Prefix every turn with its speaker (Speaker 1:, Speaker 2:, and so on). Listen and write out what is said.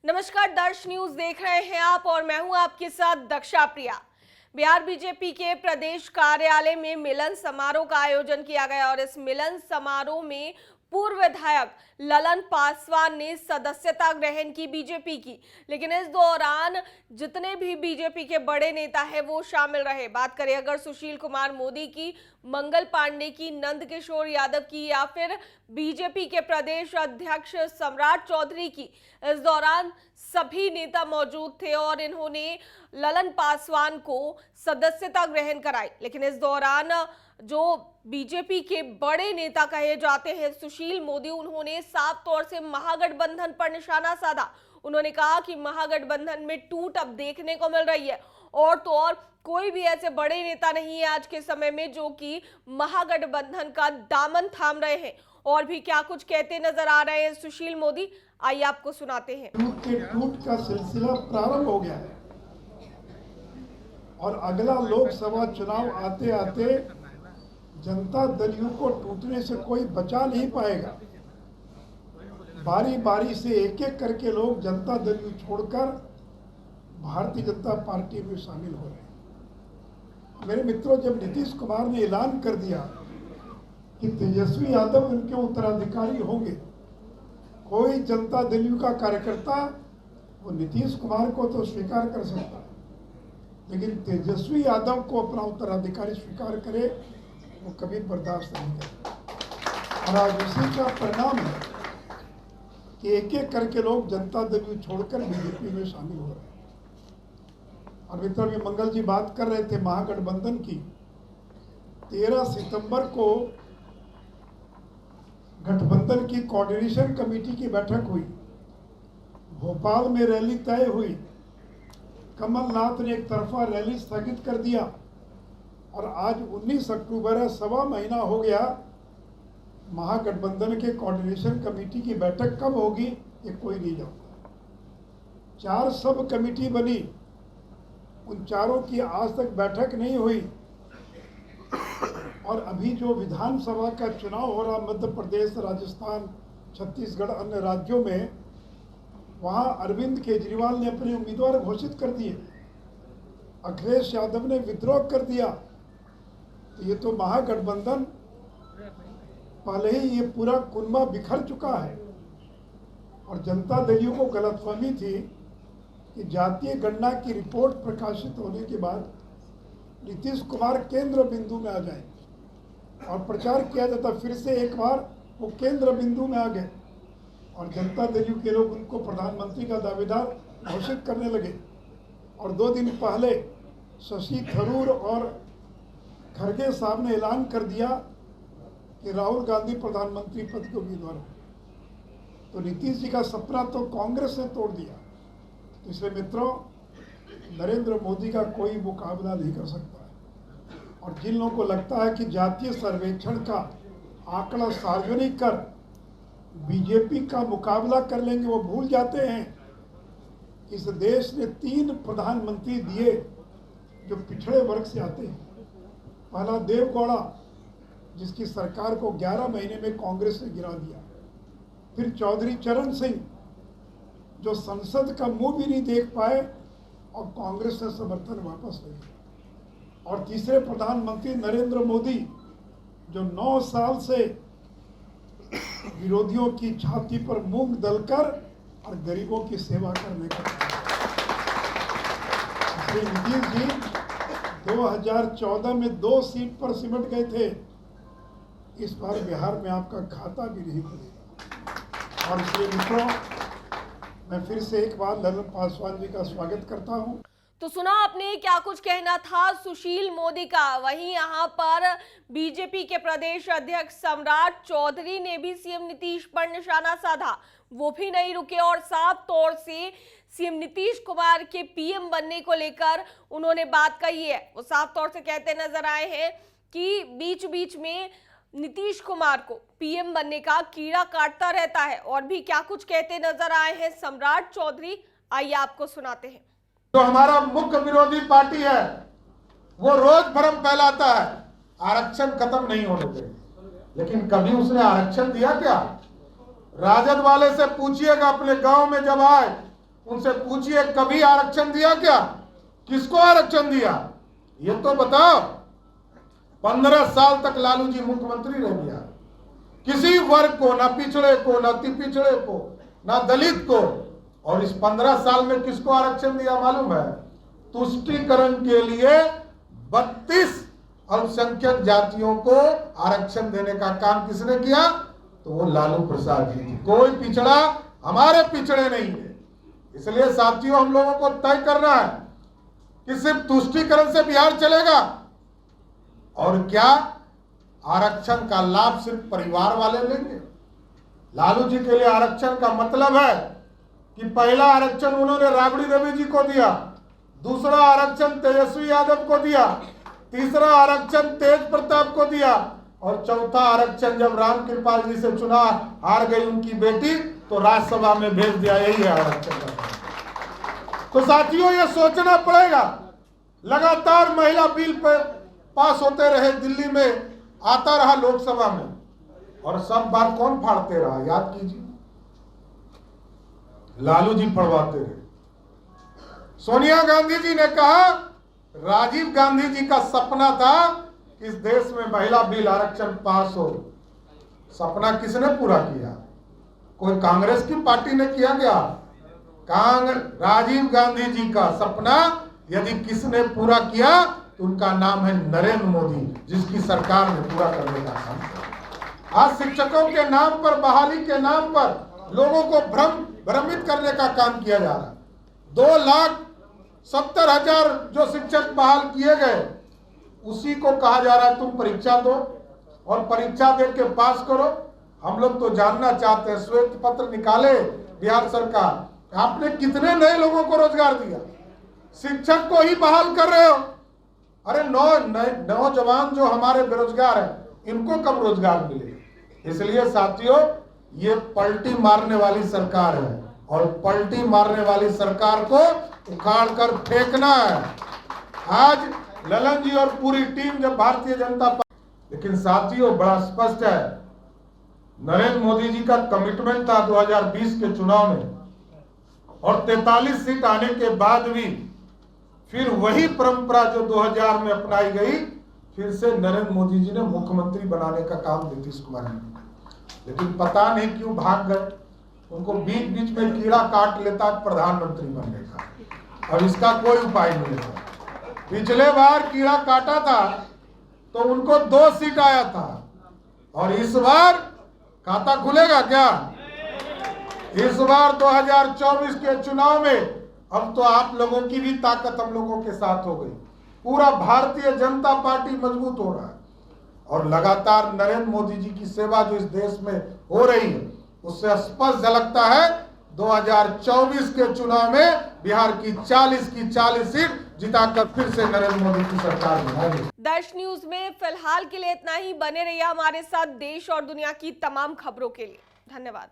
Speaker 1: नमस्कार, दर्श न्यूज देख रहे हैं आप और मैं हूं आपके साथ दक्षा प्रिया। बिहार बीजेपी के प्रदेश कार्यालय में मिलन समारोह का आयोजन किया गया और इस मिलन समारोह में पूर्व विधायक ललन पासवान ने सदस्यता ग्रहण की बीजेपी की, लेकिन इस दौरान जितने भी बीजेपी के बड़े नेता हैं वो शामिल रहे। बात करें अगर सुशील कुमार मोदी की, मंगल पांडे की, नंद किशोर यादव की या फिर बीजेपी के प्रदेश अध्यक्ष सम्राट चौधरी की, इस दौरान सभी नेता मौजूद थे और इन्होंने ललन पासवान को सदस्यता ग्रहण कराई। लेकिन इस दौरान जो बीजेपी के बड़े नेता कहे जाते हैं सुशील मोदी, उन्होंने साफ तौर से महागठबंधन पर निशाना साधा। उन्होंने कहा कि महागठबंधन में टूट अब देखने को मिल रही है और तो और कोई भी ऐसे बड़े नेता नहीं है आज के समय में जो कि महागठबंधन का दामन थाम रहे हैं। और भी क्या कुछ कहते नजर आ रहे हैं सुशील मोदी, आइए आपको सुनाते हैं।
Speaker 2: टूट का सिलसिला प्रारंभ हो गया है और अगला लोकसभा चुनाव आते आते जनता दलियों को टूटने से कोई बचा नहीं पाएगा। बारी बारी से एक एक करके लोग जनता दलियों छोड़कर भारतीय जनता पार्टी में शामिल हो रहे हैं। मेरे मित्रों, जब नीतीश कुमार ने ऐलान कर दिया कि तेजस्वी यादव उनके उत्तराधिकारी होंगे, कोई जनता दलियों का कार्यकर्ता वो नीतीश कुमार को तो स्वीकार कर सकता है, लेकिन तेजस्वी यादव को अपना उत्तराधिकारी स्वीकार करे वो कभी बर्दाश्त नहीं करेगा। और आज उसी का परिणाम है कि एक एक करके लोग जनता दल छोड़कर बीजेपी में शामिल हो रहे हैं। और मित्रों, भी मंगल जी बात कर रहे थे महागठबंधन की। 13 सितंबर को गठबंधन की कोऑर्डिनेशन कमेटी की बैठक हुई, भोपाल में रैली तय हुई। कमलनाथ ने एक तरफा रैली स्थगित कर दिया और आज 19 अक्टूबर है, सवा महीना हो गया। महागठबंधन के कोऑर्डिनेशन कमेटी की बैठक कब होगी ये कोई नहीं जानता। 4 सब कमेटी बनी, उन चारों की आज तक बैठक नहीं हुई। और अभी जो विधानसभा का चुनाव हो रहा मध्य प्रदेश, राजस्थान, छत्तीसगढ़, अन्य राज्यों में, वहां अरविंद केजरीवाल ने अपने उम्मीदवार घोषित कर दिए, अखिलेश यादव ने विद्रोह कर दिया। तो ये तो महागठबंधन पहले ही ये पूरा कुनबा बिखर चुका है। और जनता दलियों को गलतफहमी थी कि जातीय गणना की रिपोर्ट प्रकाशित होने के बाद नीतीश कुमार केंद्र बिंदु में आ जाएंगे और प्रचार किया जाता, फिर से एक बार वो केंद्र बिंदु में आ गए और जनता दलियों के लोग उनको प्रधानमंत्री का दावेदार घोषित करने लगे। और 2 दिन पहले शशि थरूर और खरगे साहब ने ऐलान कर दिया कि राहुल गांधी प्रधानमंत्री पद के उम्मीदवार हैं। तो नीतीश जी का सपना तो कांग्रेस ने तोड़ दिया। तो इसलिए मित्रों, नरेंद्र मोदी का कोई मुकाबला नहीं कर सकता है। और जिन लोगों को लगता है कि जातीय सर्वेक्षण का आंकड़ा सार्वजनिक कर बीजेपी का मुकाबला कर लेंगे, वो भूल जाते हैं इस देश ने 3 प्रधानमंत्री दिए जो पिछड़े वर्ग से आते हैं। पहला देवगौड़ा, जिसकी सरकार को 11 महीने में कांग्रेस ने गिरा दिया। फिर चौधरी चरण सिंह, जो संसद का मुंह भी नहीं देख पाए और कांग्रेस ने समर्थन वापस ले लिया। और तीसरे प्रधानमंत्री नरेंद्र मोदी, जो 9 साल से विरोधियों की छाती पर मूंग दलकर और गरीबों की सेवा करने का। इसलिए नीतीश जी 2014 में 2 सीट पर सिमट गए थे, इस बार बिहार में आपका खाता भी नहीं खुलेगा। और इसलिए मित्रों, मैं फिर से एक बार ललन पासवान जी का स्वागत करता हूं।
Speaker 1: तो सुना आपने क्या कुछ कहना था सुशील मोदी का। वहीं यहां पर बीजेपी के प्रदेश अध्यक्ष सम्राट चौधरी ने भी सीएम नीतीश पर निशाना साधा। वो भी नहीं रुके और साफ तौर से सीएम नीतीश कुमार के पीएम बनने को लेकर उन्होंने बात कही है। वो साफ तौर से कहते नजर आए हैं कि बीच बीच में नीतीश कुमार को पीएम बनने का कीड़ा काटता रहता है। और भी क्या कुछ कहते नजर आए हैं सम्राट चौधरी, आइए आपको सुनाते हैं।
Speaker 3: जो हमारा मुख्य विरोधी पार्टी है वो रोज भ्रम फैलाता है, आरक्षण खत्म नहीं होने देंगे, लेकिन कभी उसने आरक्षण दिया क्या? राजद वाले से पूछिएगा, अपने गांव में जब आए उनसे पूछिए कभी आरक्षण दिया क्या? किसको आरक्षण दिया ये तो बताओ। 15 साल तक लालू जी मुख्यमंत्री रह गया, किसी वर्ग को, ना पिछड़े को, ना अति पिछड़े को, ना दलित को, और इस 15 साल में किसको आरक्षण दिया मालूम है? तुष्टीकरण के लिए 32 अल्पसंख्यक जातियों को आरक्षण देने का काम किसने किया? तो वो लालू प्रसाद जी। कोई पिछड़ा हमारे पिछड़े नहीं है। इसलिए साथियों, हम लोगों को तय करना है कि सिर्फ तुष्टीकरण से बिहार चलेगा और क्या आरक्षण का लाभ सिर्फ परिवार वाले लेंगे? लालू जी के लिए आरक्षण का मतलब है कि पहला आरक्षण उन्होंने राबड़ी देवी जी को दिया, दूसरा आरक्षण तेजस्वी यादव को दिया, तीसरा आरक्षण तेज प्रताप को दिया, और चौथा आरक्षण जब राम कृपाल जी से चुनाव हार गई उनकी बेटी तो राज्यसभा में भेज दिया। यही है आरक्षण का। तो साथियों, ये सोचना पड़ेगा। लगातार महिला बिल पे पास होते रहे, दिल्ली में आता रहा लोकसभा में, और सब बार कौन फाड़ते रहा? याद कीजिए, लालू जी फड़वाते रहे। सोनिया गांधी जी ने कहा, राजीव गांधी जी का सपना था कि इस देश में महिला बिल आरक्षण पास हो। सपना किसने पूरा किया? कोई कांग्रेस की पार्टी ने किया क्या? राजीव गांधी जी का सपना यदि किसने पूरा किया तो उनका नाम है नरेंद्र मोदी, जिसकी सरकार ने पूरा करने का काम किया। आज शिक्षकों के नाम पर, बहाली के नाम पर लोगों को भ्रमित करने का काम किया जा रहा है। 2,70,000 जो शिक्षक बहाल किए गए, उसी को कहा जा रहा है तुम परीक्षा दो और परीक्षा दे के पास करो। हम लोग तो जानना चाहते हैं, श्वेत पत्र निकाले बिहार सरकार, आपने कितने नए लोगों को रोजगार दिया? शिक्षक को ही बहाल कर रहे हो। अरे नौजवान जो हमारे बेरोजगार हैं, इनको कब रोजगार मिले? इसलिए साथियों, ये पलटी मारने वाली सरकार है, और पलटी मारने वाली सरकार को उखाड़ कर फेंकना है। आज ललन जी और पूरी टीम जब भारतीय जनता पार्टी, लेकिन साथियों बड़ा स्पष्ट है, नरेंद्र मोदी जी का कमिटमेंट था 2020 के चुनाव में, और 43 सीट आने के बाद भी फिर वही परंपरा जो 2000 में अपनाई गई, फिर से नरेंद्र मोदी जी ने मुख्यमंत्री बनाने का काम नीतीश कुमार ने, लेकिन पता नहीं क्यों भाग गए। उनको बीच बीच में कीड़ा काट लेता प्रधानमंत्री बनने का, और इसका कोई उपाय नहीं है। पिछले बार कीड़ा काटा था तो उनको 2 सीट आया था, और इस बार खाता खुलेगा क्या? इस बार 2024 के चुनाव में अब तो आप लोगों की भी ताकत हम लोगों के साथ हो गई। पूरा भारतीय जनता पार्टी मजबूत हो रहा है, और लगातार नरेंद्र मोदी जी की सेवा जो इस देश में हो रही है, उससे स्पष्ट झलकता है 2024 के चुनाव में बिहार की 40 सीट जिताकर फिर से नरेंद्र मोदी की सरकार बनाएंगे।
Speaker 1: दर्श न्यूज में फिलहाल के लिए इतना ही। बने रहिए हमारे साथ देश और दुनिया की तमाम खबरों के लिए। धन्यवाद।